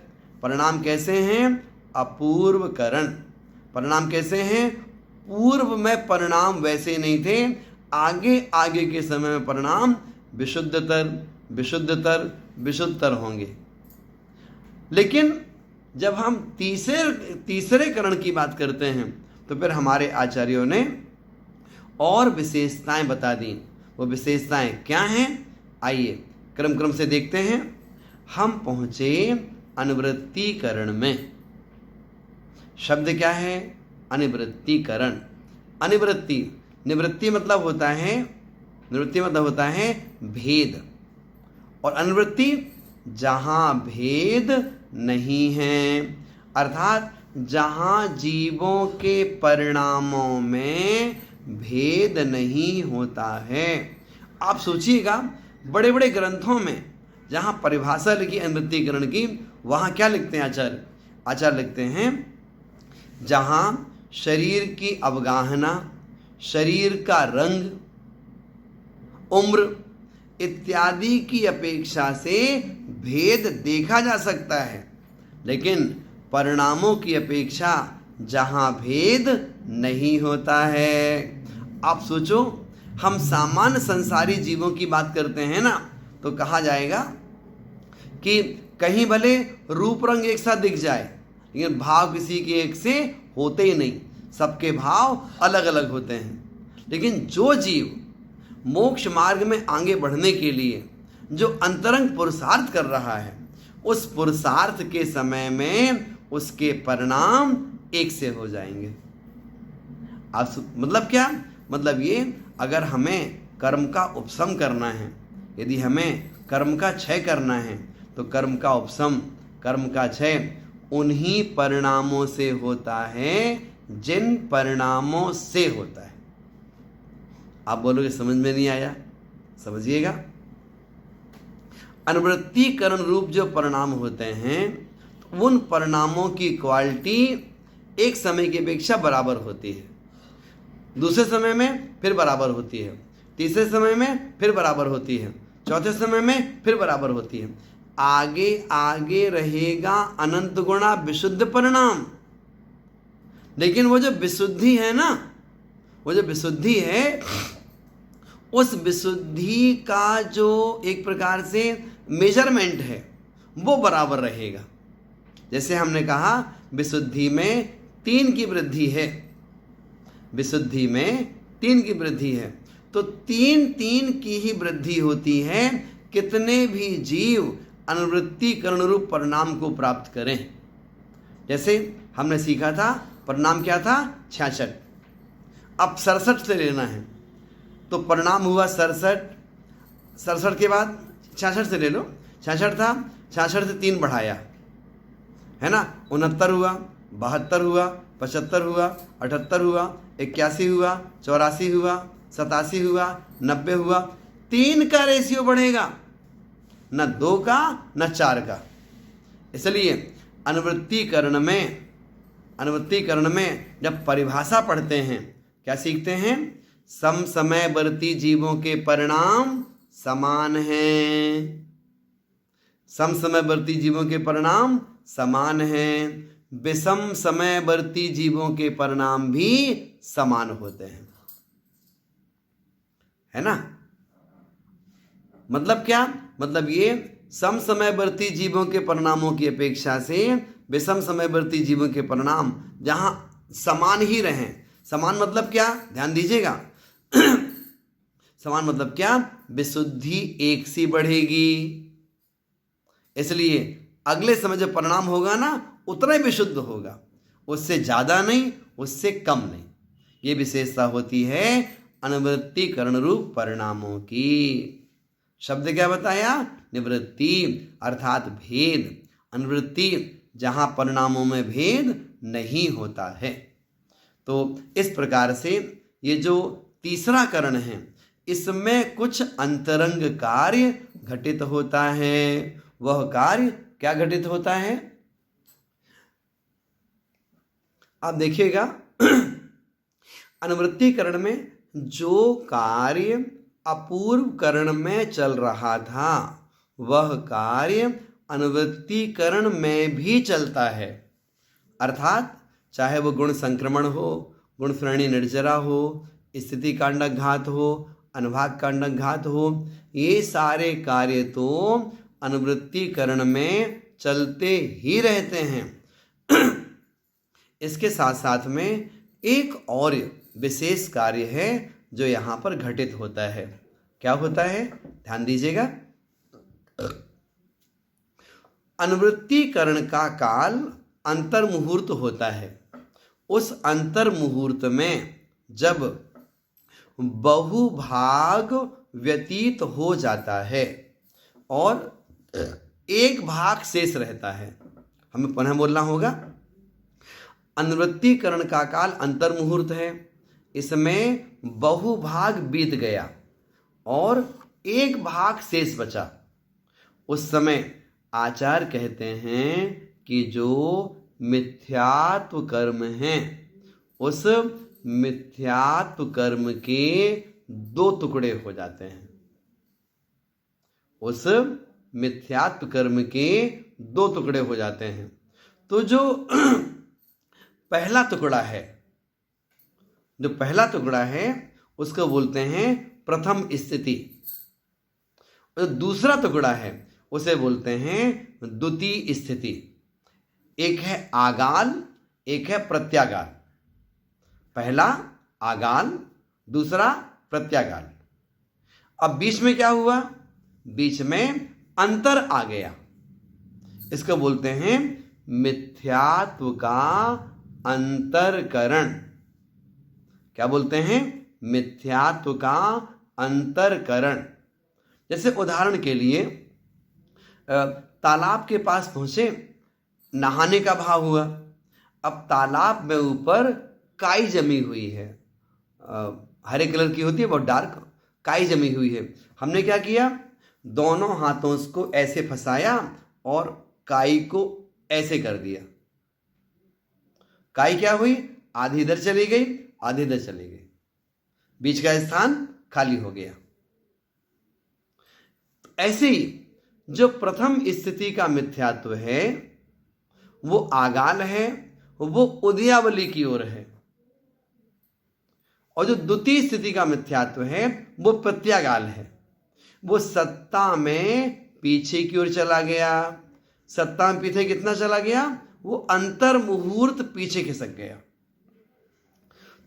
परिणाम कैसे हैं? अपूर्व करण। परिणाम कैसे हैं? पूर्व में परिणाम वैसे नहीं थे, आगे आगे के समय में परिणाम विशुद्धतर विशुद्धतर विशुद्धतर होंगे। लेकिन जब हम तीसरे करण की बात करते हैं तो फिर हमारे आचार्यों ने और विशेषताएं बता दी। वो विशेषताएं क्या हैं? आइए क्रम से देखते हैं। हम पहुँचे अनुवृत्तिकरण में। शब्द क्या है? अनिवृत्तिकरण। अनिवृत्ति, निवृत्ति मतलब होता है, निवृत्ति मतलब होता है भेद, और अनुवृत्ति जहाँ भेद नहीं है, अर्थात जहाँ जीवों के परिणामों में भेद नहीं होता है। आप सोचिएगा बड़े बड़े ग्रंथों में जहाँ परिभाषा लिखी अनुवृत्तिकरण की, वहाँ क्या लिखते हैं आचार्य? आचार्य लिखते हैं जहाँ शरीर की अवगाहना, शरीर का रंग, उम्र इत्यादि की अपेक्षा से भेद देखा जा सकता है, लेकिन परिणामों की अपेक्षा जहाँ भेद नहीं होता है। आप सोचो, हम सामान्य संसारी जीवों की बात करते हैं ना, तो कहा जाएगा कि कहीं भले रूप रंग एक साथ दिख जाए, लेकिन भाव किसी के एक से होते ही नहीं, सबके भाव अलग अलग होते हैं। लेकिन जो जीव मोक्ष मार्ग में आगे बढ़ने के लिए जो अंतरंग पुरुषार्थ कर रहा है, उस पुरुषार्थ के समय में उसके परिणाम एक से हो जाएंगे। आप मतलब क्या? मतलब ये, अगर हमें कर्म का उपशम करना है, यदि हमें कर्म का क्षय करना है, तो कर्म का उपशम, कर्म का क्षय उन्हीं परिणामों से होता है जिन परिणामों से होता है। आप बोलोगे समझ में नहीं आया? समझिएगा, अनुवृत्तिकरण रूप जो परिणाम होते हैं, उन परिणामों की क्वालिटी एक समय की अपेक्षा बराबर होती है। दूसरे समय में फिर बराबर होती है, तीसरे समय में फिर बराबर होती है, चौथे समय में फिर बराबर होती है। आगे आगे रहेगा अनंत गुणा विशुद्ध परिणाम। लेकिन वो जो विशुद्धि है ना, वो जो विशुद्धि है, उस विशुद्धि का जो एक प्रकार से मेजरमेंट है वो बराबर रहेगा। जैसे हमने कहा विशुद्धि में 3 की वृद्धि है, विशुद्धि में 3 की वृद्धि है, तो 3 की ही वृद्धि होती है। कितने भी जीव अनुवृत्ति करण रूप परिणाम को प्राप्त करें। जैसे हमने सीखा था परिणाम क्या था, 66, अब 67 से लेना है, तो परिणाम हुआ 67, 67 के बाद 66 से ले लो, 66 था, 66 से 3 बढ़ाया है ना, 69 हुआ, 72 हुआ, 75 हुआ, 78 हुआ, 81 हुआ, 84 हुआ, 87 हुआ, 90 हुआ। 3 का रेशियो बढ़ेगा, न 2 का न 4 का। इसलिए अनुवृत्तिकरण में जब परिभाषा पढ़ते हैं क्या सीखते हैं, समसमयवर्ती जीवों के परिणाम समान हैं, समसमयवर्ती जीवों के परिणाम समान हैं, विषम समयवर्ती जीवों के परिणाम भी समान होते हैं, है ना। मतलब क्या, मतलब ये समसमयवर्ती जीवों के परिणामों की अपेक्षा से विषम समयवर्ती जीवों के परिणाम जहां समान ही रहें, समान मतलब क्या, ध्यान दीजिएगा समान मतलब क्या, विशुद्धि एक सी बढ़ेगी। इसलिए अगले समय जब परिणाम होगा ना उतना ही विशुद्ध होगा, उससे ज़्यादा नहीं, उससे कम नहीं। ये विशेषता होती है अनुवृत्तिकरण रूप परिणामों की। शब्द क्या बताया, निवृत्ति अर्थात भेद, अनुवृत्ति जहाँ परिणामों में भेद नहीं होता है। तो इस प्रकार से ये जो तीसरा करण है इसमें कुछ अंतरंग कार्य घटित होता है। वह कार्य क्या घटित होता है, आप देखिएगा अनुवृत्तिकरण में जो कार्य अपूर्व करण में चल रहा था वह कार्य अनुवृत्तिकरण में भी चलता है। अर्थात चाहे वो गुण संक्रमण हो, गुण श्रेणी निर्जरा हो, स्थिति कांडक घात हो, अनुभाग कांडक घात हो, ये सारे कार्य तो अनुवृत्तिकरण में चलते ही रहते हैं। इसके साथ साथ में एक और विशेष कार्य है जो यहाँ पर घटित होता है। क्या होता है, ध्यान दीजिएगा। अनुवृत्तिकरण का काल अंतर मुहूर्त होता है। उस अंतर मुहूर्त में जब बहुभाग व्यतीत हो जाता है और एक भाग शेष रहता है, हमें पुनः बोलना होगा। अनुवृत्तिकरण का काल अंतर मुहूर्त है, इसमें बहुभाग बीत गया और एक भाग शेष बचा। उस समय आचार्य कहते हैं कि जो मिथ्यात्व कर्म हैं उस मिथ्यात्व कर्म के 2 टुकड़े हो जाते हैं। उस मिथ्यात्व कर्म के 2 टुकड़े हो जाते हैं। तो जो पहला टुकड़ा है, जो पहला टुकड़ा है उसको बोलते हैं प्रथम स्थिति, और दूसरा टुकड़ा है उसे बोलते हैं द्वितीय स्थिति। एक है आगाल, एक है प्रत्यागाल। पहला आगाल, दूसरा प्रत्यागाल। अब बीच में क्या हुआ, बीच में अंतर आ गया, इसको बोलते हैं मिथ्यात्व का अंतरकरण। क्या बोलते हैं, मिथ्यात्व का अंतरकरण। जैसे उदाहरण के लिए तालाब के पास पहुंचे, नहाने का भाव हुआ। अब तालाब में ऊपर काई जमी हुई है, हरे कलर की होती है, बहुत डार्क काई जमी हुई है। हमने क्या किया, दोनों हाथों को ऐसे फंसाया और काई को ऐसे कर दिया। काई क्या हुई, आधी इधर चली गई, आधी इधर चली गई। बीच का स्थान खाली हो गया। ऐसे ही जो प्रथम स्थिति का मिथ्यात्व है वो आगाल है, वो उदयावली की ओर है, और जो द्वितीय स्थिति का मिथ्यात्व है वो प्रत्यागाल है, वो सत्ता में पीछे की ओर चला गया। सत्ता में पीछे कितना चला गया? वो अंतर मुहूर्त पीछे खिसक गया।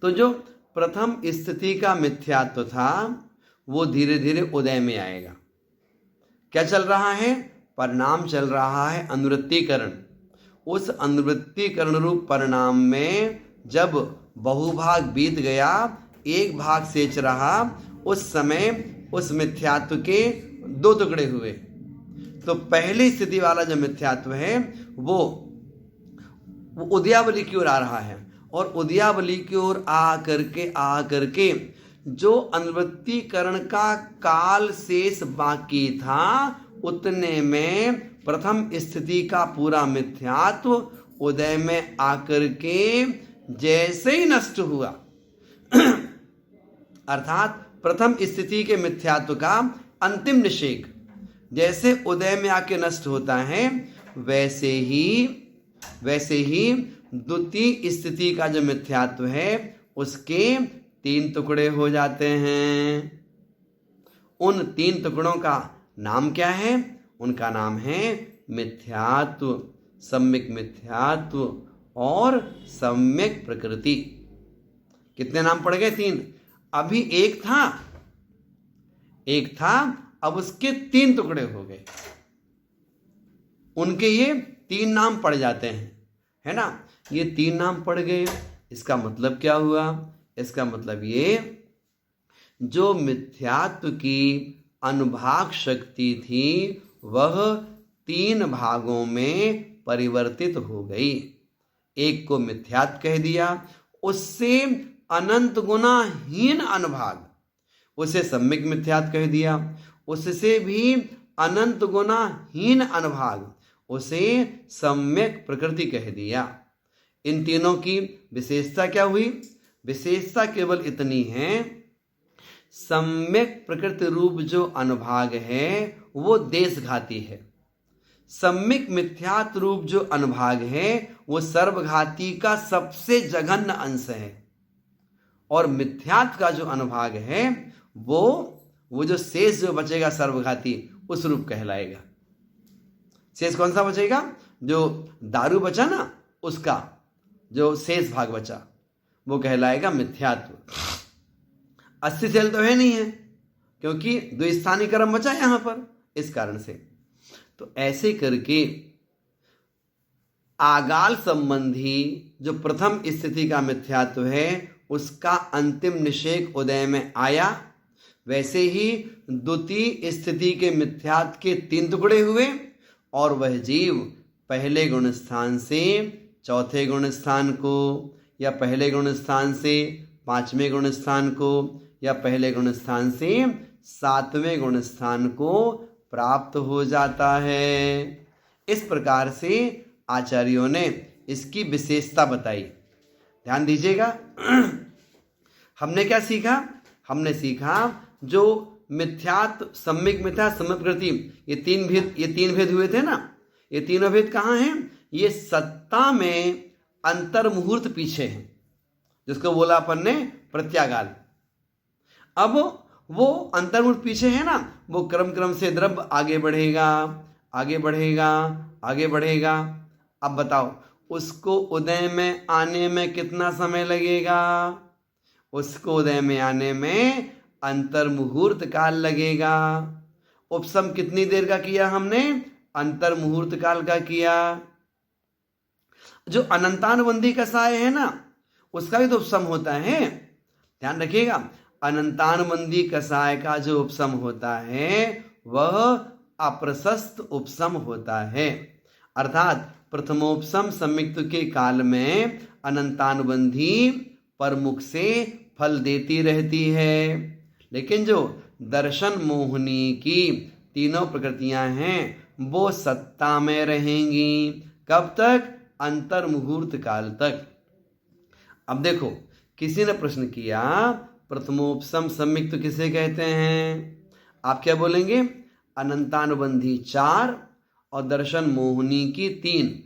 तो जो प्रथम स्थिति का मिथ्यात्व था वो धीरे धीरे उदय में आएगा। क्या चल रहा है? परिणाम चल रहा है अनुवृत्तीकरण। उस अनुवृत्तीकरण रूप परिणाम में जब बहुभाग बीत गया, एक भाग शेष रहा, उस समय उस मिथ्यात्व के दो टुकड़े हुए। तो पहली स्थिति वाला जो मिथ्यात्व है वो उदयावली की ओर आ रहा है, और उदयावली की ओर आ करके जो अनुवृत्तीकरण का काल शेष बाकी था उतने में प्रथम स्थिति का पूरा मिथ्यात्व उदय में आकर के जैसे ही नष्ट हुआ, अर्थात प्रथम स्थिति के मिथ्यात्व का अंतिम निषेध जैसे उदय में आके नष्ट होता है, वैसे ही द्वितीय स्थिति का जो मिथ्यात्व है उसके 3 टुकड़े हो जाते हैं। उन 3 टुकड़ों का नाम क्या है? उनका नाम है मिथ्यात्व, सम्यक मिथ्यात्व और सम्यक प्रकृति। कितने नाम पड़ गए? 3। अभी एक था, अब उसके 3 टुकड़े हो गए। उनके ये 3 नाम पड़ जाते हैं, है ना? ये 3 नाम पड़ गए। इसका मतलब क्या हुआ? इसका मतलब ये, जो मिथ्यात्व की अनुभाग शक्ति थी वह 3 भागों में परिवर्तित हो गई। एक को मिथ्यात्व कह दिया, उससे अनंत गुना हीन अनुभाग उसे सम्यक मिथ्यात्व कह दिया, उससे भी अनंत गुना हीन अनुभाग उसे सम्यक प्रकृति कह दिया। इन तीनों की विशेषता क्या हुई? विशेषता केवल इतनी है, सम्यक प्रकृति रूप जो अनुभाग है वो देशघाती है, सम्यक मिथ्यात्व रूप जो अनुभाग है वो सर्वघाती का सबसे जघन्य अंश है, और मिथ्यात्व का जो अनुभाग है वो जो शेष जो बचेगा सर्वघाती उस रूप कहलाएगा। शेष कौन सा बचेगा? जो दारू बचा ना, उसका जो शेष भाग बचा वो कहलाएगा मिथ्यात्व। 80 सेल तो है नहीं है, क्योंकि द्विस्थानी कर्म बचा यहां पर, इस कारण से। तो ऐसे करके आगाल संबंधी जो प्रथम स्थिति का मिथ्यात्व है उसका अंतिम निषेध उदय में आया, वैसे ही द्वितीय स्थिति के मिथ्यात्व के 3 टुकड़े हुए, और वह जीव पहले गुण स्थान से चौथे गुण स्थान को, या पहले गुण स्थान से 5वें गुण स्थान को, या पहले गुण स्थान से 7वें गुण स्थान को प्राप्त हो जाता है। इस प्रकार से आचार्यों ने इसकी विशेषता बताई। ध्यान दीजिएगा। हमने क्या सीखा? हमने सीखा जो मिथ्यात्व, सम्यक मिथ्यात्व, सम्यक प्रकृति, ये तीन भेद हुए थे ना, ये तीनों भेद कहाँ हैं? ये सत्ता में अंतर मुहूर्त पीछे हैं, जिसको बोला अपन ने प्रत्यागाल। अब वो अंतर मुहूर्त पीछे है ना, वो क्रम से द्रव्य आगे बढ़ेगा, आगे बढ़ेगा, आगे बढ़ेगा। अब बताओ उसको उदय में आने में कितना समय लगेगा? उसको उदय में आने में अंतर मुहूर्त काल लगेगा। उपसम कितनी देर का किया हमने? अंतर मुहूर्त काल का किया। जो अनंतानुबंधी कसाय है ना, उसका भी तो उपसम होता है। ध्यान रखिएगा, अनंतानुबंधी कसाय का जो उपसम होता है वह अप्रशस्त उपसम होता है, अर्थात प्रथमोपसम संयुक्त के काल में अनंतानुबंधी परमुख से फल देती रहती है, लेकिन जो दर्शन मोहिनी की तीनों प्रकृतियां हैं वो सत्ता में रहेंगी। कब तक? अंतर मुहूर्त काल तक। अब देखो, किसी ने प्रश्न किया प्रथमोपसम सम्मिक्त किसे कहते हैं? आप क्या बोलेंगे? अनंतानुबंधी 4 और दर्शन मोहिनी की 3,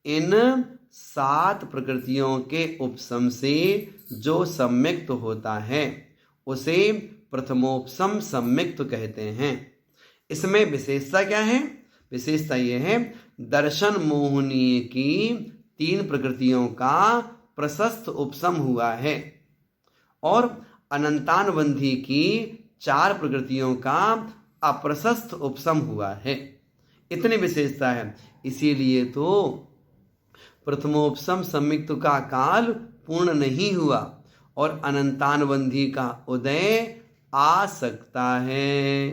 इन 7 प्रकृतियों के उपसम से जो सम्मिक्त होता है उसे प्रथमोपसम सम्मिक्त कहते हैं। इसमें विशेषता क्या है? विशेषता यह है, दर्शन मोहिनी की 3 प्रकृतियों का प्रशस्त उपसम हुआ है और अनंतानुबंधी की 4 प्रकृतियों का अप्रशस्त उपसम हुआ है। इतनी विशेषता है, इसीलिए तो प्रथमोपसम सम्मिक्त का काल पूर्ण नहीं हुआ और अनंतानुबंधी का उदय आ सकता है।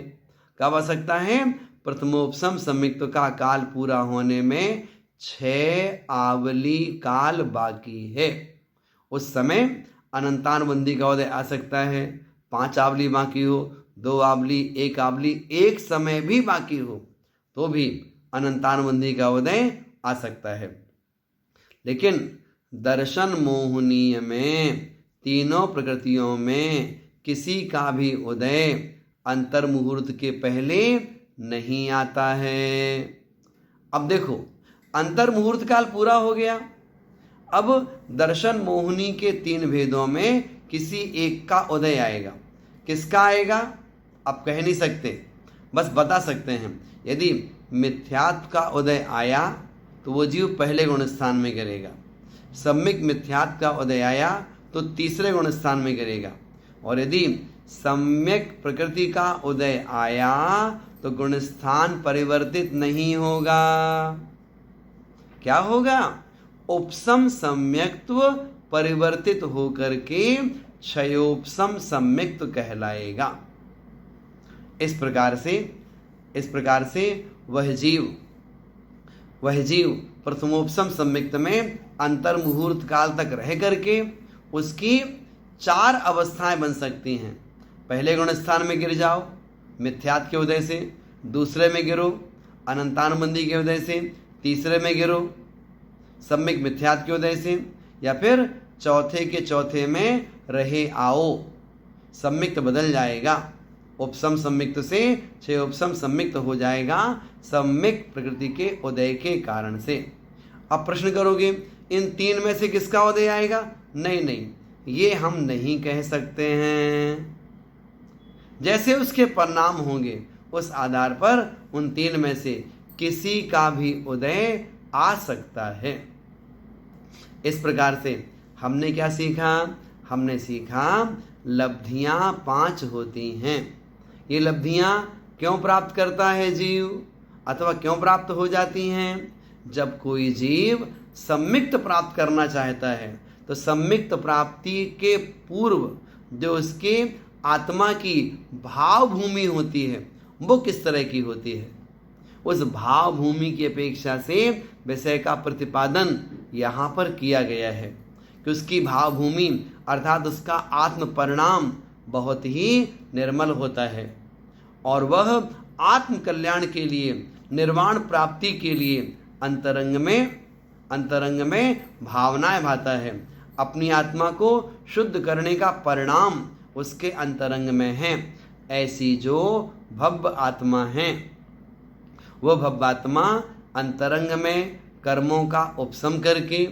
कब आ सकता है? प्रथमोपसम सम्मिक्त का काल पूरा होने में 6 आवली काल बाकी है। उस समय अनंतानुबंधी का उदय आ सकता है। 5 आवली बाकी हो, 2 आवली, 1 आवली, एक समय भी बाकी हो तो भी अनंतानुबंधी का उदय आ सकता है। लेकिन दर्शन मोहिनी में तीनों प्रकृतियों में किसी का भी उदय अंतर मुहूर्त के पहले नहीं आता है। अब देखो, अंतर मुहूर्त काल पूरा हो गया, अब दर्शन मोहिनी के 3 भेदों में किसी एक का उदय आएगा। किसका आएगा? आप कह नहीं सकते, बस बता सकते हैं। यदि मिथ्यात्व का उदय आया तो वो जीव पहले गुण स्थान में गिरेगा। सम्यक मिथ्यात्व का उदय आया तो तीसरे गुण स्थान में गिरेगा। और यदि सम्यक प्रकृति का उदय आया तो गुण स्थान परिवर्तित नहीं होगा। क्या होगा? उपसम सम्यक्त्व परिवर्तित होकर के क्षयोपसम सम्यक्त्व कहलाएगा। इस प्रकार से वह जीव प्रथमोपसम सम्यक्त में अंतर मुहूर्त काल तक रह करके उसकी 4 अवस्थाएं बन सकती हैं। पहले गुण स्थान में गिर जाओ मिथ्यात्व के उदय से, दूसरे में गिरो अनंतानुबंधी के उदय से, तीसरे में गिरो सम्यक मिथ्यात्व के उदय से, या फिर चौथे के चौथे में रहे आओ। सम्मिक्त बदल जाएगा, उपसम सम्मिक्त से 6 उपसम सम्मिक्त हो जाएगा सम्मिक प्रकृति के उदय के कारण से। अब प्रश्न करोगे इन 3 में से किसका उदय आएगा? नहीं, ये हम नहीं कह सकते हैं। जैसे उसके परिणाम होंगे उस आधार पर उन 3 में से किसी का भी उदय आ सकता है। इस प्रकार से हमने क्या सीखा? हमने सीखा लब्धियां 5 होती हैं। ये लब्धियां क्यों प्राप्त करता है जीव, अथवा क्यों प्राप्त हो जाती हैं? जब कोई जीव सम्मिक्त प्राप्त करना चाहता है तो सम्मिक्त प्राप्ति के पूर्व जो उसके आत्मा की भाव भूमि होती है वो किस तरह की होती है, उस भाव भूमि की अपेक्षा से विषय का प्रतिपादन यहाँ पर किया गया है कि उसकी भाव भूमि अर्थात उसका आत्म परिणाम बहुत ही निर्मल होता है और वह आत्म कल्याण के लिए, निर्वाण प्राप्ति के लिए अंतरंग में भावनाएं भाता है। अपनी आत्मा को शुद्ध करने का परिणाम उसके अंतरंग में है। ऐसी जो भव्य आत्मा है वह भव्य आत्मा अंतरंग में कर्मों का उपशम करके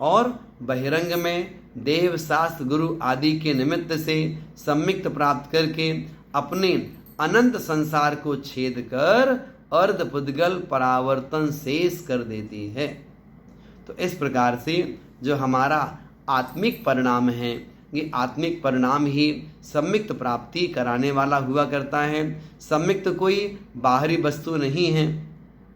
और बहिरंग में देव शास्त्र गुरु आदि के निमित्त से सम्मिक्त प्राप्त करके अपने अनंत संसार को छेद कर अर्ध पुद्गल परावर्तन शेष कर देती है। तो इस प्रकार से जो हमारा आत्मिक परिणाम है, ये आत्मिक परिणाम ही सम्मिक्त प्राप्ति कराने वाला हुआ करता है। सम्मिक्त कोई बाहरी वस्तु नहीं है,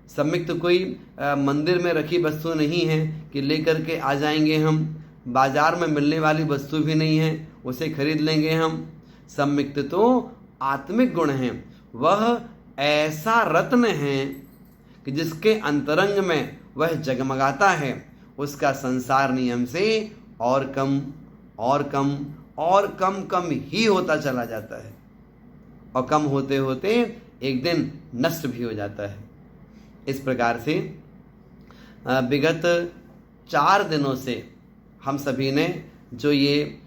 सम्मिक्त कोई मंदिर में रखी वस्तु नहीं है कि लेकर के आ जाएंगे हम, बाजार में मिलने वाली वस्तु भी नहीं है उसे खरीद लेंगे हम। सम्मिक्त तो आत्मिक गुण है, वह ऐसा रत्न है कि जिसके अंतरंग में वह जगमगाता है, उसका संसार नियम से और कम और कम और कम ही होता चला जाता है और कम होते होते एक दिन नष्ट भी हो जाता है। इस प्रकार से विगत 4 दिनों से हम सभी ने जो ये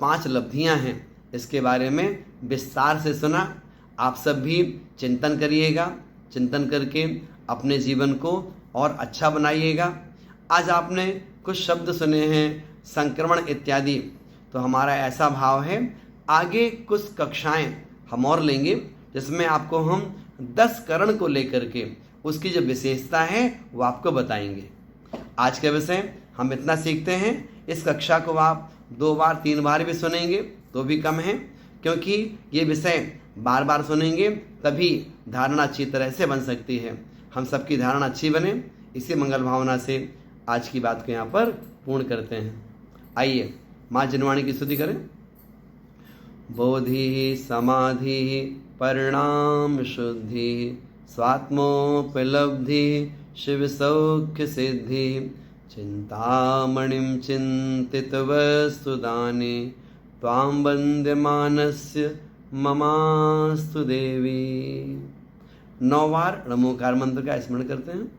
5 लब्धियां हैं इसके बारे में विस्तार से सुना। आप सब भी चिंतन करिएगा, चिंतन करके अपने जीवन को और अच्छा बनाइएगा। आज आपने कुछ शब्द सुने हैं संक्रमण इत्यादि, तो हमारा ऐसा भाव है आगे कुछ कक्षाएं हम और लेंगे जिसमें आपको हम 10 करण को लेकर के उसकी जो विशेषता है वो आपको बताएंगे। आज के विषय हम इतना सीखते हैं। इस कक्षा को आप 2 बार 3 बार भी सुनेंगे तो भी कम है, क्योंकि ये विषय बार बार सुनेंगे तभी धारणा अच्छी तरह से बन सकती है। हम सबकी धारणा अच्छी बने, इसी मंगल भावना से आज की बात को यहाँ पर पूर्ण करते हैं। आइए माँ जिनवाणी की स्तुति करें। बोधि समाधि परिणाम शुद्धि स्वात्मोपलब्धि शिव सौख्य सिद्धि चिंतामणिं चिंतित वस्तुदाने त्वां वन्द्यमानस्य ममास्तु देवी। 9 बार नमोकार मंत्र का स्मरण करते हैं।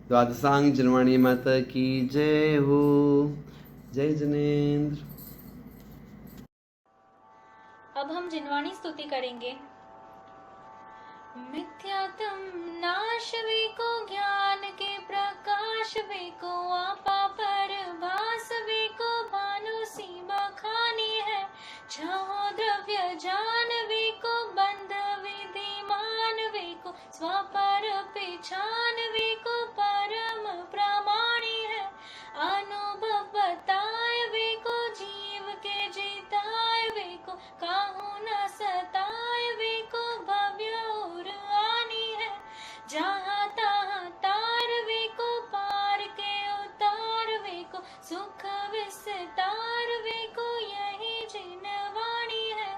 द्वादशांग जिनवाणी माता की जय हो। जय जिनेन्द्र। अब हम जिनवाणी स्तुति करेंगे। मिथ्यात्म नाश वे को ज्ञान के प्रकाश वे को आपा पर भास वे को भानु सीमा खानी है। छहो द्रव्य जान वे को बंध विधिमान वे को स्वापर पहचान वे को परम प्रमाणी है। अनुभव बताए वे को जीव के जीताए वे को काहू न सताए वे को भव्य और आनी है। जहाँ तहाँ तार वे को पार के उतार वे को सुख विस्तार वे को यही जिनवाणी है।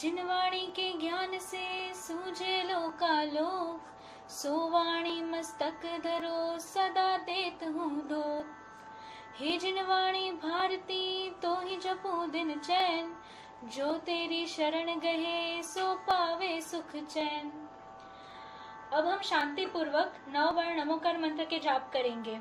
जिनवाणी के ज्ञान से सूझे लोकालोक सो वाणी मस्तक धरो सदा देत हूँ दो। हे जिनवाणी भारती तो ही जपो दिन चैन जो तेरी शरण गए सो पावे सुख चैन। अब हम शांति पूर्वक 9 बार नमोकार मंत्र के जाप करेंगे।